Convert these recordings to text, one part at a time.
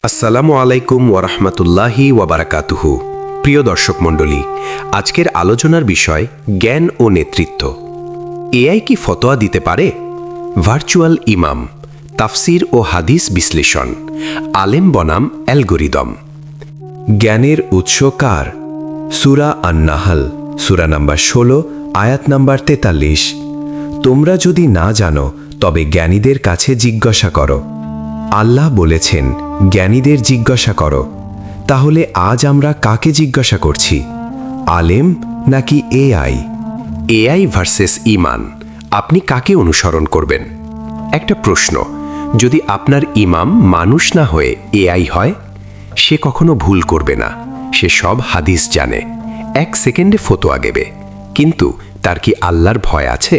আসসালামু আলাইকুম ওয়ারাহমাতুল্লাহি ওয়াবারাকাতুহু। প্রিয় দর্শক মণ্ডলী, আজকের আলোচনার বিষয় জ্ঞান ও নেতৃত্ব। এআই কি ফতোয়া দিতে পারে? ভার্চুয়াল ইমাম, তাফসির ও হাদিস বিশ্লেষণ, আলেম বনাম অ্যালগোরিদম। জ্ঞানের উৎস কার? সূরা আন-নাহল, সূরা নাম্বার 16, আয়াত নাম্বার 43। তোমরা যদি না জানো তবে জ্ঞানীদের কাছে জিজ্ঞাসা করো। আল্লাহ বলেছেন, জ্ঞানীদের জিজ্ঞাসা করো। তাহলে আজ আমরা কাকে জিজ্ঞাসা করছি? আলেম নাকি এআই? এআই ভার্সেস ইমান, আপনি কাকে অনুসরণ করবেন? একটা প্রশ্ন, যদি আপনার ইমাম মানুষ না হয়ে এআই হয়, সে কখনো ভুল করবে না। সে সব হাদিস জানে, 1 সেকেন্ডে ফতোয়া দেবে। কিন্তু তার কি আল্লাহর ভয় আছে?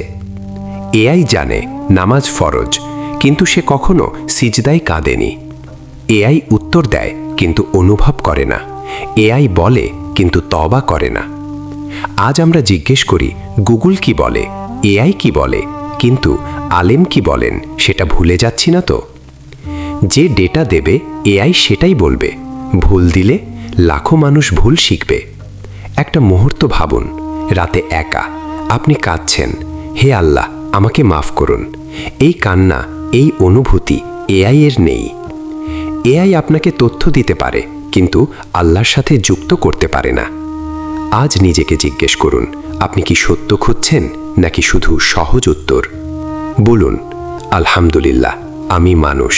এআই জানে নামাজ ফরজ, কিন্তু সে কখনো সিজদায় কাঁদেনি। এআই উত্তর দেয় কিন্তু অনুভব করে না। এআই বলে কিন্তু তওবা করে না। আজ আমরা জিজ্ঞেস করি, গুগল কি বলে, এআই কি বলে, কিন্তু আলেম কি বলেন সেটা ভুলে যাচ্ছি না তো? যে ডেটা দেবে এআই সেটাই বলবে। ভুল দিলে লাখো মানুষ ভুল শিখবে। একটা মুহূর্ত ভাবুন, রাতে একা, আপনি কাঁদছেন, হে আল্লাহ আমাকে মাফ করুন। এই কান্না, এই অনুভূতি এআই এর নেই। এআই আপনাকে তথ্য দিতে পারে, কিন্তু আল্লাহর সাথে যুক্ত করতে পারে না। আজ নিজেকে জিজ্ঞেস করুন, আপনি কি সত্য খুঁজছেন নাকি শুধু সহজ উত্তর? বলুন, আলহামদুলিল্লাহ, আমি মানুষ।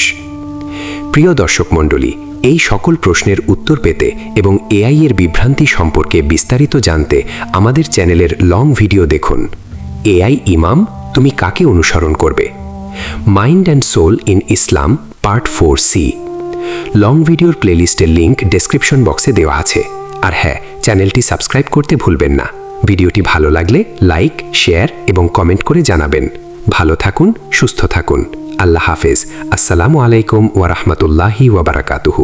প্রিয় দর্শক মণ্ডলী, এই সকল প্রশ্নের উত্তর পেতে এবং এআই এর বিভ্রান্তি সম্পর্কে বিস্তারিত জানতে আমাদের চ্যানেলের লং ভিডিও দেখুন। এআই ইমাম, তুমি কাকে অনুসরণ করবে? Mind and soul in Islam part 4C। Long ভিডিওর প্লেলিস্টের লিঙ্ক ডেসক্রিপশন বক্সে দেওয়া আছে। আর হ্যাঁ, চ্যানেলটি সাবস্ক্রাইব করতে ভুলবেন না। ভিডিওটি ভালো লাগলে লাইক, শেয়ার এবং কমেন্ট করে জানাবেন। ভালো থাকুন, সুস্থ থাকুন। আল্লাহ হাফেজ। আসসালামু আলাইকুম ওয়ারাহমাতুল্লাহি ওয়াবারাকাতুহু।